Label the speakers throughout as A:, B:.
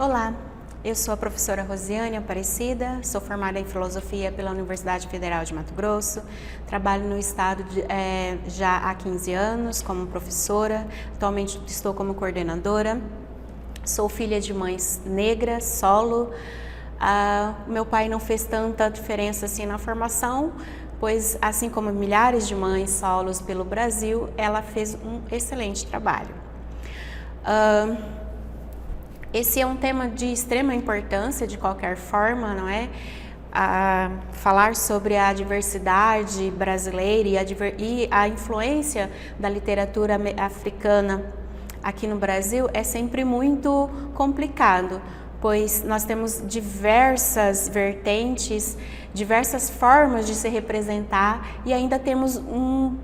A: Olá, eu sou a professora Rosiane Aparecida, sou formada em Filosofia pela Universidade Federal de Mato Grosso, trabalho no estado já há 15 anos como professora, atualmente estou como coordenadora, sou filha de mães negras, solo. Meu pai não fez tanta diferença assim na formação, pois assim como milhares de mães solos pelo Brasil, ela fez um excelente trabalho. Esse é um tema de extrema importância de qualquer forma, não é? Falar sobre a diversidade brasileira e a influência da literatura africana aqui no Brasil é sempre muito complicado, pois nós temos diversas vertentes, diversas formas de se representar e ainda temos um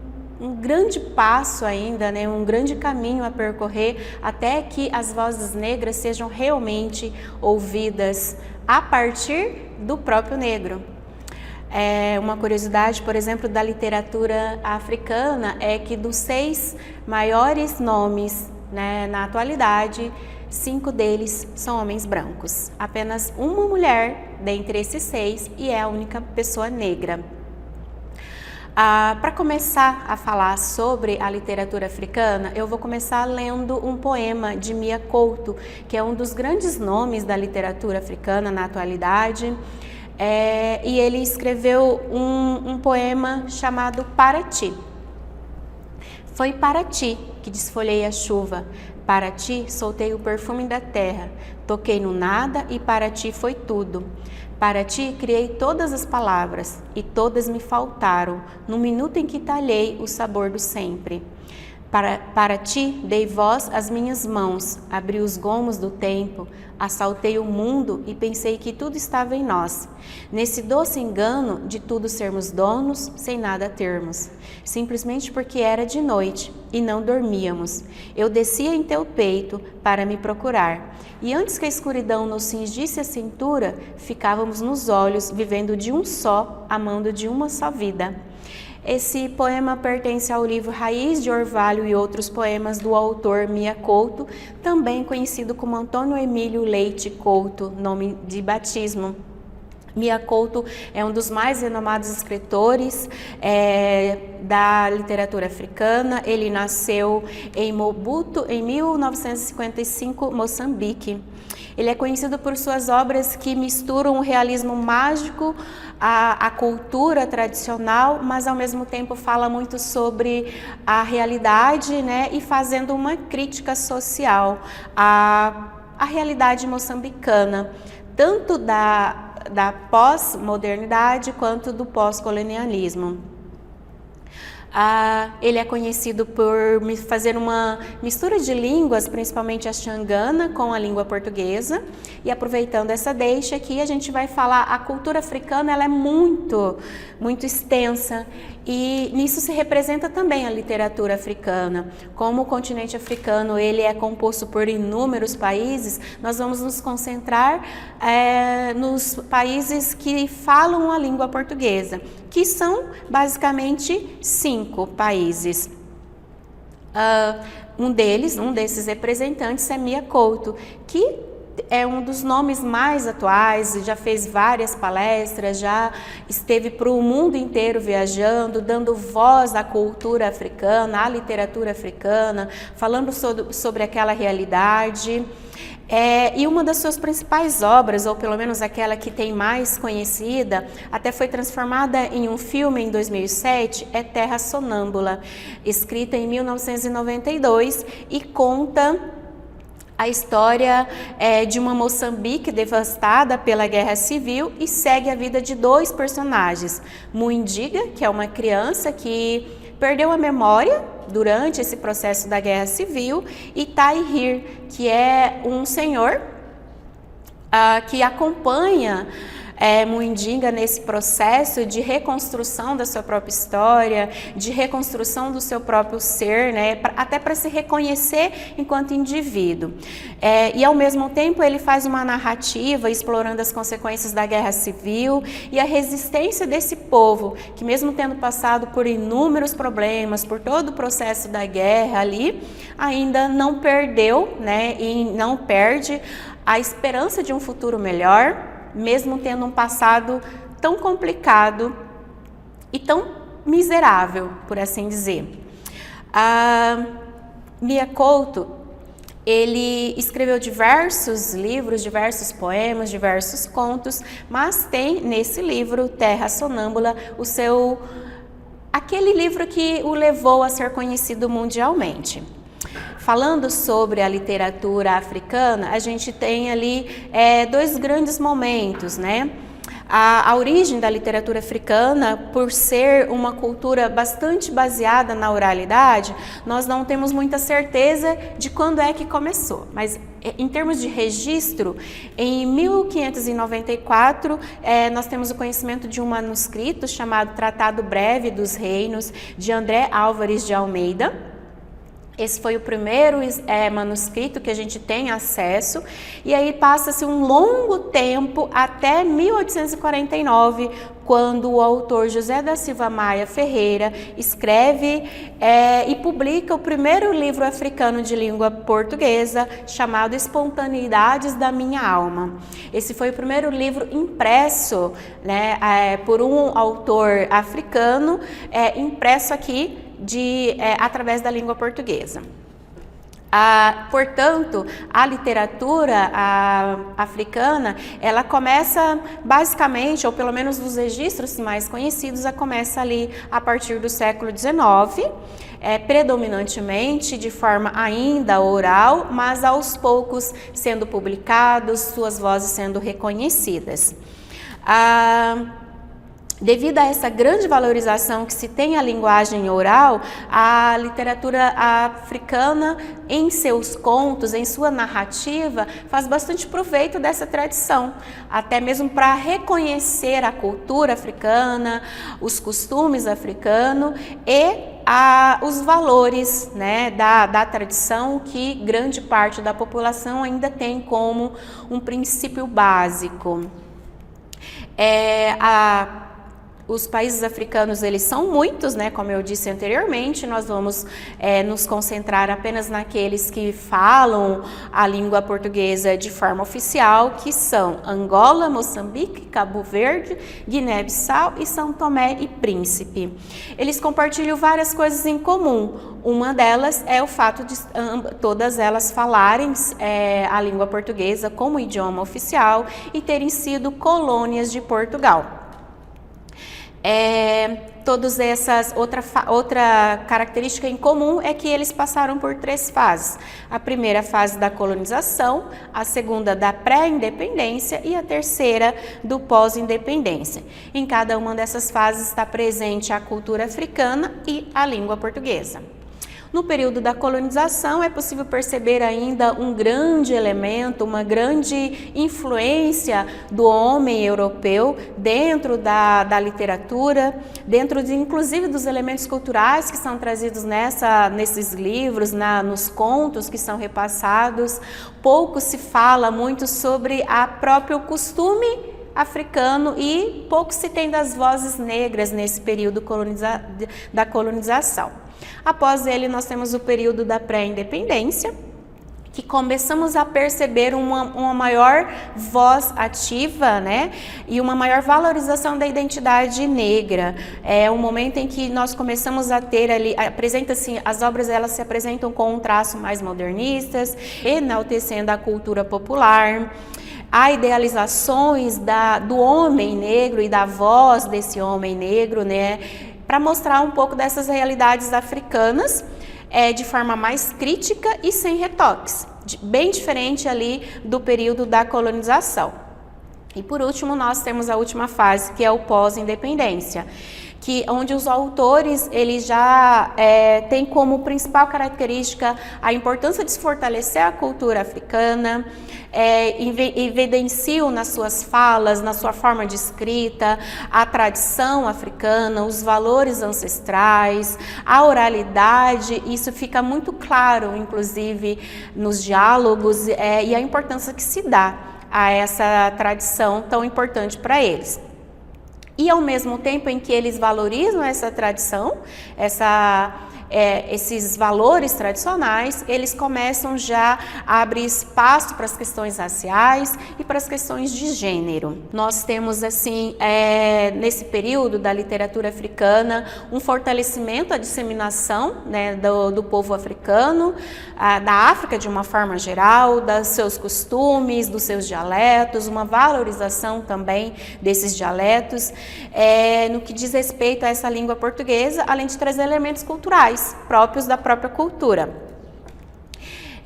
A: grande passo ainda, né, um grande caminho a percorrer até que as vozes negras sejam realmente ouvidas a partir do próprio negro. Uma curiosidade, por exemplo, da literatura africana é que dos 6 maiores nomes, né, na atualidade, 5 deles são homens brancos. Apenas uma mulher dentre esses 6 e é a única pessoa negra. Para começar a falar sobre a literatura africana, eu vou começar lendo um poema de Mia Couto, que é um dos grandes nomes da literatura africana na atualidade. E ele escreveu um poema chamado Para Ti. Foi para ti que desfolhei a chuva, para ti soltei o perfume da terra, toquei no nada e para ti foi tudo. Para ti criei todas as palavras e todas me faltaram, no minuto em que talhei o sabor do sempre. Para ti dei voz às minhas mãos, abri os gomos do tempo, assaltei o mundo e pensei que tudo estava em nós. Nesse doce engano de tudo sermos donos, sem nada termos. Simplesmente porque era de noite e não dormíamos. Eu descia em teu peito para me procurar. E antes que a escuridão nos cingisse a cintura, ficávamos nos olhos, vivendo de um só, amando de uma só vida. Esse poema pertence ao livro Raiz de Orvalho e outros poemas do autor Mia Couto, também conhecido como Antônio Emílio Leite Couto, nome de batismo. Mia Couto é um dos mais renomados escritores da literatura africana. Ele nasceu em Mobutu em 1955, Moçambique. Ele é conhecido por suas obras que misturam o realismo mágico à cultura tradicional, mas ao mesmo tempo fala muito sobre a realidade, né, e fazendo uma crítica social à realidade moçambicana, tanto da pós-modernidade quanto do pós-colonialismo. Ele é conhecido por fazer uma mistura de línguas, principalmente a xangana com a língua portuguesa. E aproveitando essa deixa aqui, a gente vai falar, a cultura africana ela é muito extensa e nisso se representa também a literatura africana. Como o continente africano ele é composto por inúmeros países, nós vamos nos concentrar nos países que falam a língua portuguesa, que são basicamente 5 países. Um desses representantes é Mia Couto, que é um dos nomes mais atuais, já fez várias palestras, já esteve para o mundo inteiro viajando, dando voz à cultura africana, à literatura africana, falando sobre aquela realidade. E uma das suas principais obras, ou pelo menos aquela que tem mais conhecida, até foi transformada em um filme em 2007, é Terra Sonâmbula, escrita em 1992 e conta a história de uma Moçambique devastada pela guerra civil e segue a vida de 2 personagens. Muindiga, que é uma criança que perdeu a memória durante esse processo da guerra civil, e Tahir, que é um senhor que acompanha Muindinga nesse processo de reconstrução da sua própria história, de reconstrução do seu próprio ser, né, até para se reconhecer enquanto indivíduo. E ao mesmo tempo ele faz uma narrativa explorando as consequências da guerra civil e a resistência desse povo, que mesmo tendo passado por inúmeros problemas, por todo o processo da guerra ali, ainda não perdeu, né, e não perde a esperança de um futuro melhor, mesmo tendo um passado tão complicado e tão miserável, por assim dizer. Mia Couto, ele escreveu diversos livros, diversos poemas, diversos contos, mas tem nesse livro, Terra Sonâmbula, aquele livro que o levou a ser conhecido mundialmente. Falando sobre a literatura africana, a gente tem ali dois grandes momentos, né? A origem da literatura africana, por ser uma cultura bastante baseada na oralidade, nós não temos muita certeza de quando é que começou. Mas em termos de registro, em 1594, nós temos o conhecimento de um manuscrito chamado Tratado Breve dos Reinos, de André Álvares de Almeida. Esse foi o primeiro manuscrito que a gente tem acesso, e aí passa-se um longo tempo até 1849, quando o autor José da Silva Maia Ferreira escreve e publica o primeiro livro africano de língua portuguesa, chamado Espontaneidades da Minha Alma. Esse foi o primeiro livro impresso, né, por um autor africano, impresso aqui através da língua portuguesa. Portanto, a literatura africana, ela começa basicamente, ou pelo menos dos registros mais conhecidos, começa ali a partir do século XIX, predominantemente de forma ainda oral, mas aos poucos sendo publicados, suas vozes sendo reconhecidas. Devido a essa grande valorização que se tem a linguagem oral, a literatura africana, em seus contos, em sua narrativa, faz bastante proveito dessa tradição, até mesmo para reconhecer a cultura africana, os costumes africanos e os valores, né, da tradição que grande parte da população ainda tem como um princípio básico. Os países africanos, eles são muitos, né? Como eu disse anteriormente, nós vamos nos concentrar apenas naqueles que falam a língua portuguesa de forma oficial, que são Angola, Moçambique, Cabo Verde, Guiné-Bissau e São Tomé e Príncipe. Eles compartilham várias coisas em comum. Uma delas é o fato de todas elas falarem a língua portuguesa como idioma oficial e terem sido colônias de Portugal. Todas essas, outra característica em comum é que eles passaram por 3 fases. A primeira fase da colonização, a segunda da pré-independência e a terceira do pós-independência. Em cada uma dessas fases está presente a cultura africana e a língua portuguesa. No período da colonização é possível perceber ainda um grande elemento, uma grande influência do homem europeu dentro da literatura, dentro inclusive dos elementos culturais que são trazidos nesses livros, nos contos que são repassados. Pouco se fala muito sobre o próprio costume africano e pouco se tem das vozes negras nesse período da colonização. Após ele, nós temos o período da pré-independência, que começamos a perceber uma maior voz ativa, né, e uma maior valorização da identidade negra. É um momento em que nós começamos a ter ali, as obras elas se apresentam com um traço mais modernistas, enaltecendo a cultura popular. Há idealizações do homem negro e da voz desse homem negro, né, para mostrar um pouco dessas realidades africanas de forma mais crítica e sem retoques, bem diferente ali do período da colonização. E por último, nós temos a última fase, que é o pós-independência, onde os autores eles já têm como principal característica a importância de se fortalecer a cultura africana, evidenciam nas suas falas, na sua forma de escrita, a tradição africana, os valores ancestrais, a oralidade. Isso fica muito claro, inclusive, nos diálogos, e a importância que se dá a essa tradição tão importante para eles. E ao mesmo tempo em que eles valorizam essa tradição, esses valores tradicionais, eles começam já a abrir espaço para as questões raciais e para as questões de gênero. Nós temos, assim, nesse período da literatura africana, um fortalecimento, a disseminação, né, do povo africano, da África de uma forma geral, dos seus costumes, dos seus dialetos, uma valorização também desses dialetos, no que diz respeito a essa língua portuguesa, além de trazer elementos culturais próprios da própria cultura,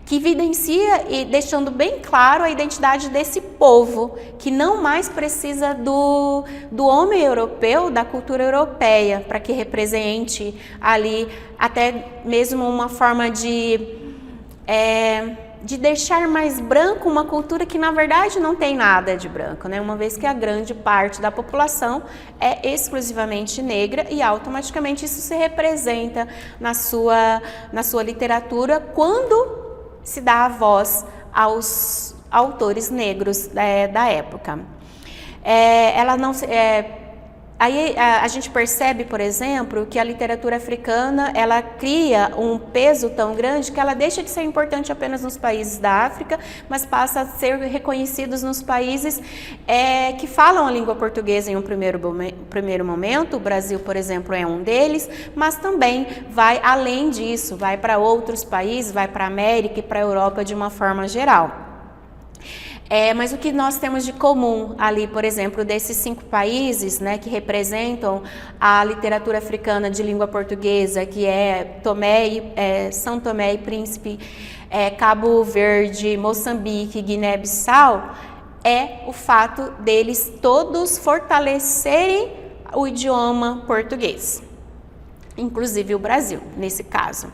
A: que evidencia e deixando bem claro a identidade desse povo, que não mais precisa do homem europeu, da cultura europeia, para que represente ali até mesmo uma forma de deixar mais branco uma cultura que na verdade não tem nada de branco, né? Uma vez que a grande parte da população é exclusivamente negra e automaticamente isso se representa na sua literatura quando se dá a voz aos autores negros da época. Aí a gente percebe, por exemplo, que a literatura africana, ela cria um peso tão grande que ela deixa de ser importante apenas nos países da África, mas passa a ser reconhecidos nos países que falam a língua portuguesa em um primeiro momento. O Brasil, por exemplo, é um deles, mas também vai além disso, vai para outros países, vai para a América e para a Europa de uma forma geral. Mas o que nós temos de comum ali, por exemplo, desses 5 países, né, que representam a literatura africana de língua portuguesa, que é São Tomé e Príncipe, Cabo Verde, Moçambique e Guiné-Bissau, é o fato deles todos fortalecerem o idioma português, inclusive o Brasil, nesse caso.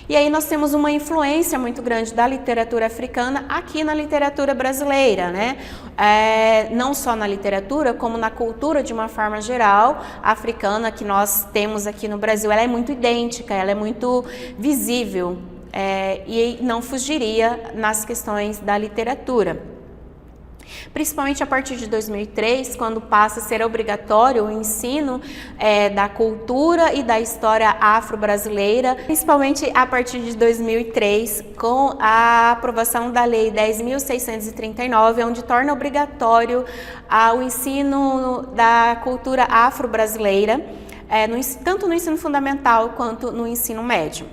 A: E aí nós temos uma influência muito grande da literatura africana aqui na literatura brasileira, né? Não só na literatura, como na cultura de uma forma geral, africana que nós temos aqui no Brasil. Ela é muito idêntica, ela é muito visível e não fugiria nas questões da literatura. Principalmente a partir de 2003, quando passa a ser obrigatório o ensino da cultura e da história afro-brasileira, principalmente a partir de 2003, com a aprovação da Lei 10.639, onde torna obrigatório o ensino da cultura afro-brasileira, tanto no ensino fundamental quanto no ensino médio.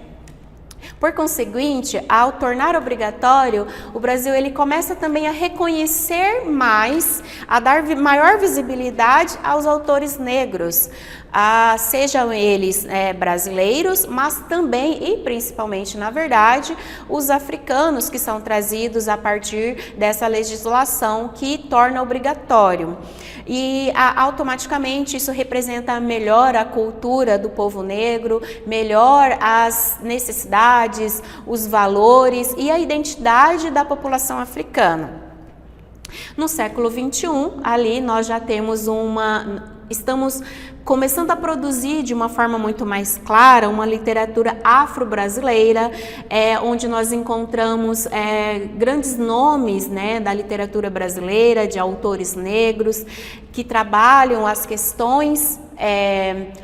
A: Por conseguinte, ao tornar obrigatório, o Brasil ele começa também a reconhecer mais, a dar maior visibilidade aos autores negros, sejam eles brasileiros, mas também e principalmente, na verdade, os africanos que são trazidos a partir dessa legislação que torna obrigatório. E automaticamente isso representa melhor a cultura do povo negro, melhor as necessidades, os valores e a identidade da população africana. No século XXI, ali nós já temos estamos começando a produzir de uma forma muito mais clara uma literatura afro-brasileira, onde nós encontramos grandes nomes, né, da literatura brasileira, de autores negros, que trabalham as questões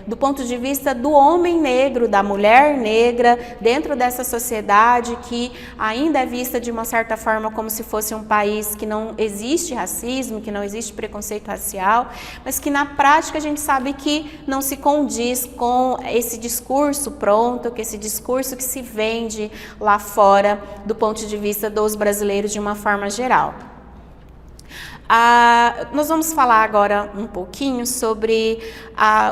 A: do ponto de vista do homem negro, da mulher negra, dentro dessa sociedade que ainda é vista de uma certa forma como se fosse um país que não existe racismo, que não existe preconceito racial, mas que na prática a gente sabe que não se condiz com esse discurso pronto, que esse discurso que se vende lá fora do ponto de vista dos brasileiros de uma forma geral. Nós vamos falar agora um pouquinho sobre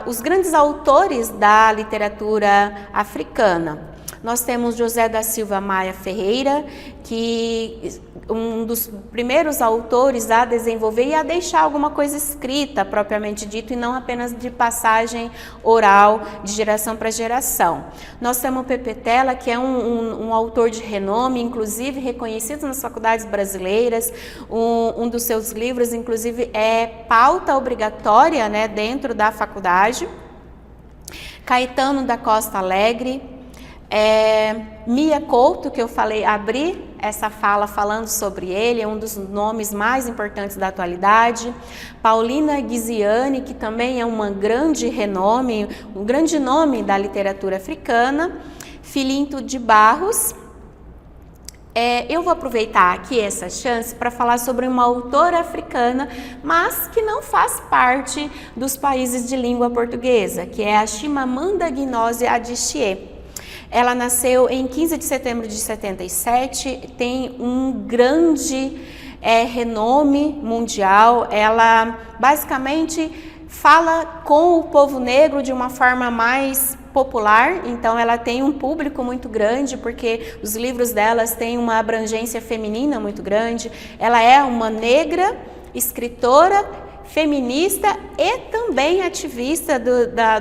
A: os grandes autores da literatura africana. Nós temos José da Silva Maia Ferreira, que um dos primeiros autores a desenvolver e a deixar alguma coisa escrita, propriamente dito, e não apenas de passagem oral de geração para geração. Nós temos o Pepe Tela, que é um autor de renome, inclusive reconhecido nas faculdades brasileiras. Um dos seus livros, inclusive, é pauta obrigatória, né, dentro da faculdade. Caetano da Costa Alegre, Mia Couto, que eu falei, abri essa fala falando sobre ele, é um dos nomes mais importantes da atualidade. Paulina Ghiziane, que também é um grande nome da literatura africana. Filinto de Barros. Eu vou aproveitar aqui essa chance para falar sobre uma autora africana, mas que não faz parte dos países de língua portuguesa, que é a Chimamanda Ngozi Adichie. Ela nasceu em 15 de setembro de 77, tem um grande renome mundial. Ela basicamente fala com o povo negro de uma forma mais popular, então ela tem um público muito grande, porque os livros delas têm uma abrangência feminina muito grande. Ela é uma negra, escritora, feminista e também ativista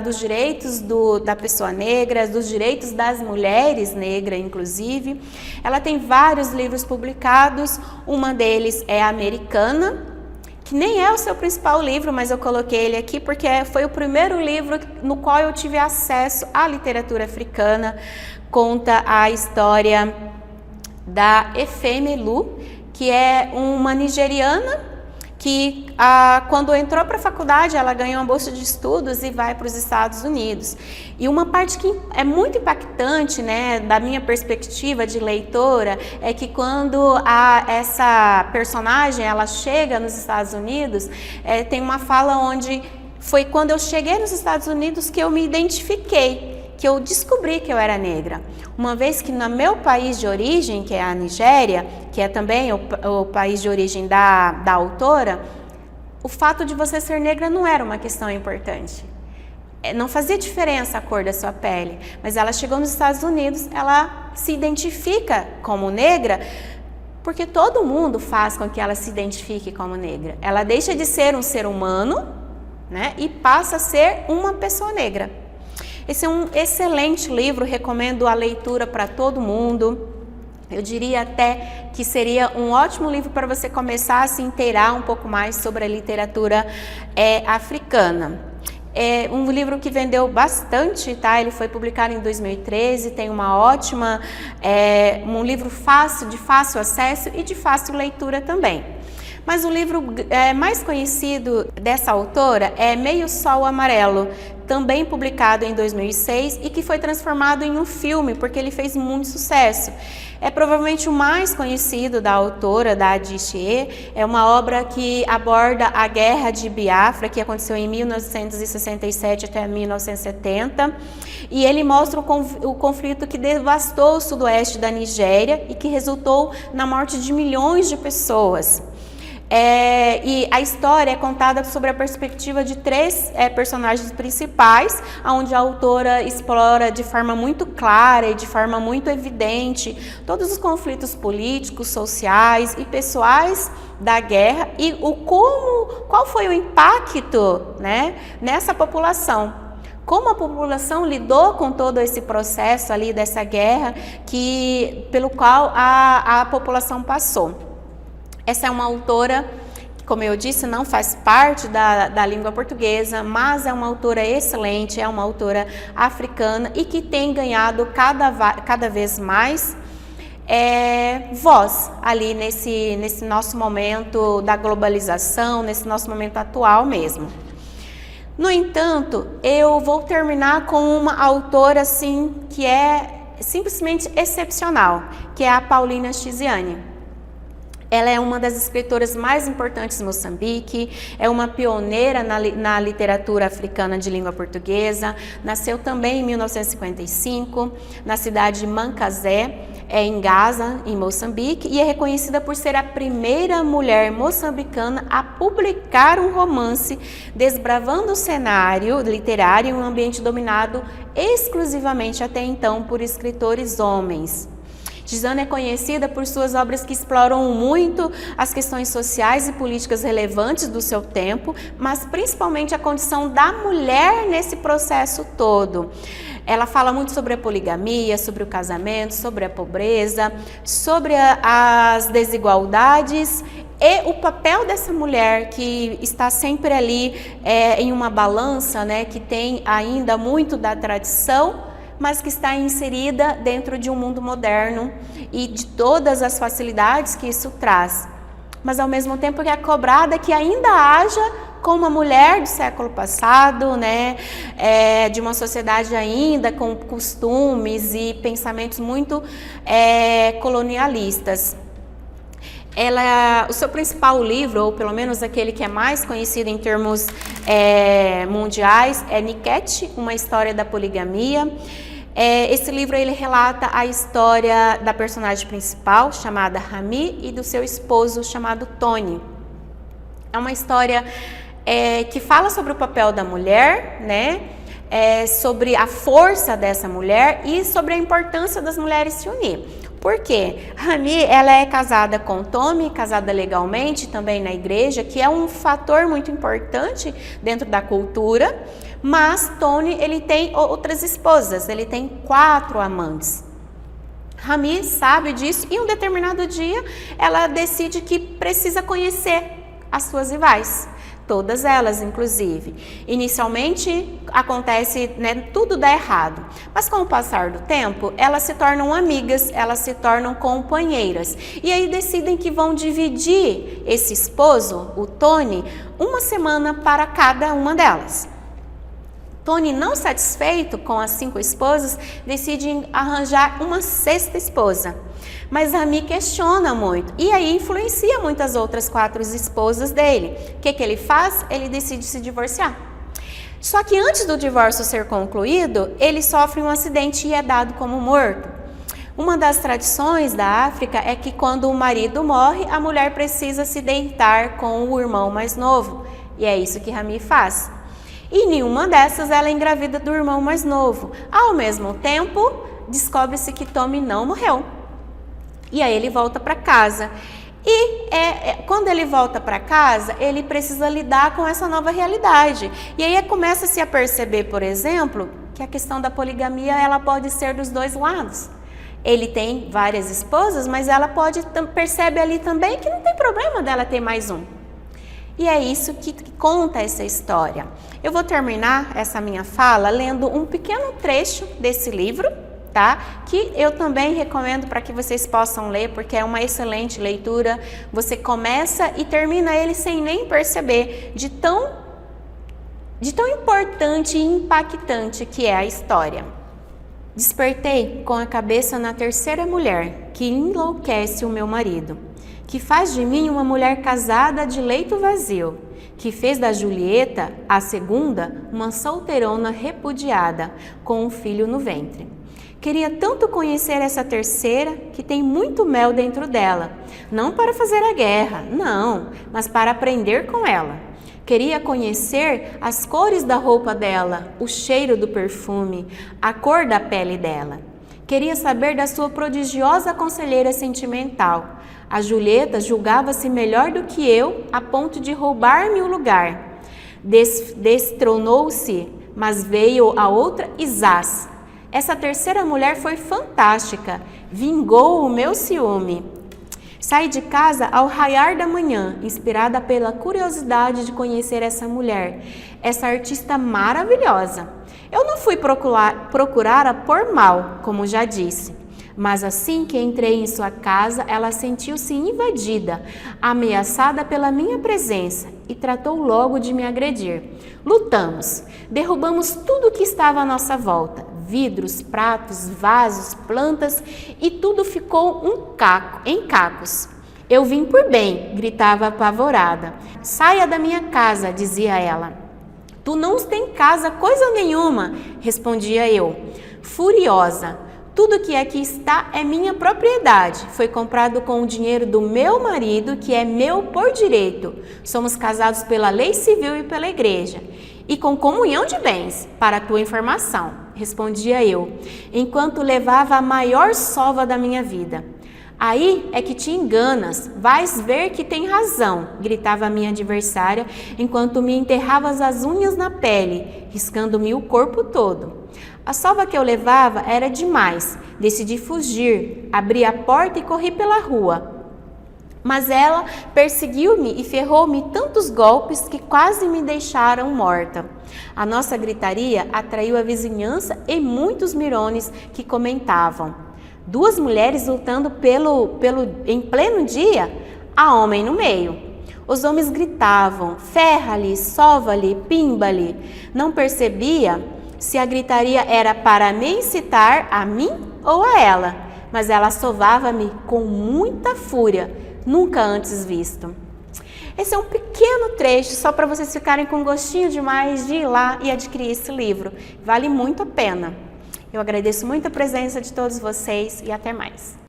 A: dos direitos da pessoa negra, dos direitos das mulheres negras, inclusive. Ela tem vários livros publicados, uma deles é Americana, que nem é o seu principal livro, mas eu coloquei ele aqui porque foi o primeiro livro no qual eu tive acesso à literatura africana. Conta a história da Efeme Lu, que é uma nigeriana que quando entrou para a faculdade, ela ganhou uma bolsa de estudos e vai para os Estados Unidos. E uma parte que é muito impactante, né, da minha perspectiva de leitora, é que quando essa personagem ela chega nos Estados Unidos, tem uma fala onde foi quando eu cheguei nos Estados Unidos que eu me identifiquei, que eu descobri que eu era negra. Uma vez que no meu país de origem, que é a Nigéria, que é também o país de origem da autora, o fato de você ser negra não era uma questão importante. Não fazia diferença a cor da sua pele, mas ela chegou nos Estados Unidos, ela se identifica como negra, porque todo mundo faz com que ela se identifique como negra. Ela deixa de ser um ser humano, né, e passa a ser uma pessoa negra. Esse é um excelente livro, recomendo a leitura para todo mundo. Eu diria até que seria um ótimo livro para você começar a se inteirar um pouco mais sobre a literatura africana. É um livro que vendeu bastante, tá? Ele foi publicado em 2013, tem uma ótima, um livro de fácil acesso e de fácil leitura também. Mas o livro mais conhecido dessa autora é Meio Sol Amarelo, também publicado em 2006 e que foi transformado em um filme porque ele fez muito sucesso. É provavelmente o mais conhecido da autora, da Adichie. É uma obra que aborda a Guerra de Biafra, que aconteceu em 1967 até 1970. E ele mostra o conflito que devastou o sudoeste da Nigéria e que resultou na morte de milhões de pessoas. E a história é contada sobre a perspectiva de três personagens principais, onde a autora explora de forma muito clara e de forma muito evidente todos os conflitos políticos, sociais e pessoais da guerra e qual foi o impacto, né, nessa população. Como a população lidou com todo esse processo ali dessa guerra pelo qual a população passou. Essa é uma autora que, como eu disse, não faz parte da língua portuguesa, mas é uma autora excelente, é uma autora africana e que tem ganhado cada vez mais voz ali nesse nosso momento da globalização, nesse nosso momento atual mesmo. No entanto, eu vou terminar com uma autora assim, que é simplesmente excepcional, que é a Paulina Chiziane. Ela é uma das escritoras mais importantes de Moçambique, é uma pioneira na literatura africana de língua portuguesa, nasceu também em 1955, na cidade de Mancasé. em Gaza, em Moçambique, e é reconhecida por ser a primeira mulher moçambicana a publicar um romance desbravando o cenário literário em um ambiente dominado exclusivamente até então por escritores homens. Gisane é conhecida por suas obras que exploram muito as questões sociais e políticas relevantes do seu tempo, mas principalmente a condição da mulher nesse processo todo. Ela fala muito sobre a poligamia, sobre o casamento, sobre a pobreza, sobre as desigualdades e o papel dessa mulher que está sempre ali em uma balança, né, que tem ainda muito da tradição, mas que está inserida dentro de um mundo moderno e de todas as facilidades que isso traz. Mas ao mesmo tempo que é cobrada que ainda haja como uma mulher do século passado, né, de uma sociedade ainda com costumes e pensamentos muito colonialistas. O seu principal livro, ou pelo menos aquele que é mais conhecido em termos mundiais, é Niket, uma história da poligamia. Esse livro ele relata a história da personagem principal, chamada Rami, e do seu esposo, chamado Tony. É uma história que fala sobre o papel da mulher, né? Sobre a força dessa mulher e sobre a importância das mulheres se unir. Por quê? Rami, ela é casada com Tommy, casada legalmente, também na igreja, que é um fator muito importante dentro da cultura, mas Tony, ele tem outras esposas, ele tem 4 amantes. Rami sabe disso e em um determinado dia ela decide que precisa conhecer as suas rivais. Todas elas, inclusive. Inicialmente, acontece, né, tudo dá errado. Mas com o passar do tempo, elas se tornam amigas, elas se tornam companheiras. E aí decidem que vão dividir esse esposo, o Tony, uma semana para cada uma delas. Tony, não satisfeito com as 5 esposas, decide arranjar uma 6ª esposa. Mas Rami questiona muito e aí influencia muitas outras 4 esposas dele. O que ele faz? Ele decide se divorciar. Só que antes do divórcio ser concluído, ele sofre um acidente e é dado como morto. Uma das tradições da África é que quando o marido morre, a mulher precisa se deitar com o irmão mais novo. E é isso que Rami faz. E nenhuma dessas ela é engravida do irmão mais novo. Ao mesmo tempo, descobre-se que Tommy não morreu. E aí ele volta para casa. E quando ele volta para casa, ele precisa lidar com essa nova realidade. E aí começa-se a perceber, por exemplo, que a questão da poligamia ela pode ser dos 2 lados. Ele tem várias esposas, mas ela percebe ali também que não tem problema dela ter mais um. E é isso que conta essa história. Eu vou terminar essa minha fala lendo um pequeno trecho desse livro, tá? Que eu também recomendo para que vocês possam ler, porque é uma excelente leitura. Você começa e termina ele sem nem perceber de tão importante e impactante que é a história. Despertei com a cabeça na 3ª mulher, que enlouquece o meu marido, que faz de mim uma mulher casada de leito vazio, que fez da Julieta, a 2ª, uma solteirona repudiada, com um filho no ventre. Queria tanto conhecer essa 3ª, que tem muito mel dentro dela, não para fazer a guerra, não, mas para aprender com ela. Queria conhecer as cores da roupa dela, o cheiro do perfume, a cor da pele dela. Queria saber da sua prodigiosa conselheira sentimental. A Julieta julgava-se melhor do que eu, a ponto de roubar-me o lugar. Destronou-se, mas veio a outra Isás. Essa 3ª mulher foi fantástica, vingou o meu ciúme. Saí de casa ao raiar da manhã, inspirada pela curiosidade de conhecer essa mulher, essa artista maravilhosa. Eu não fui procurá-la por mal, como já disse, mas assim que entrei em sua casa, ela sentiu-se invadida, ameaçada pela minha presença e tratou logo de me agredir. Lutamos, derrubamos tudo que estava à nossa volta, vidros, pratos, vasos, plantas, e tudo ficou em cacos. Eu vim por bem, gritava apavorada. Saia da minha casa, dizia ela. Tu não tem casa coisa nenhuma, respondia eu. Furiosa, Tudo que aqui está é minha propriedade. Foi comprado com o dinheiro do meu marido, que é meu por direito. Somos casados pela lei civil e pela igreja. E com comunhão de bens, para a tua informação, respondia eu, enquanto levava a maior sova da minha vida. Aí é que te enganas, vais ver que tem razão, gritava a minha adversária, enquanto me enterravas as unhas na pele, riscando-me o corpo todo. A sova que eu levava era demais, decidi fugir, abri a porta e corri pela rua. Mas ela perseguiu-me e ferrou-me tantos golpes que quase me deixaram morta. A nossa gritaria atraiu a vizinhança e muitos mirones que comentavam: 2 mulheres lutando em pleno dia, há homem no meio. Os homens gritavam: ferra-lhe, sova-lhe, pimba-lhe. Não percebia se a gritaria era para me incitar a mim ou a ela, mas ela sovava-me com muita fúria, nunca antes visto. Esse é um pequeno trecho só para vocês ficarem com gostinho demais de ir lá e adquirir esse livro. Vale muito a pena. Eu agradeço muito a presença de todos vocês e até mais.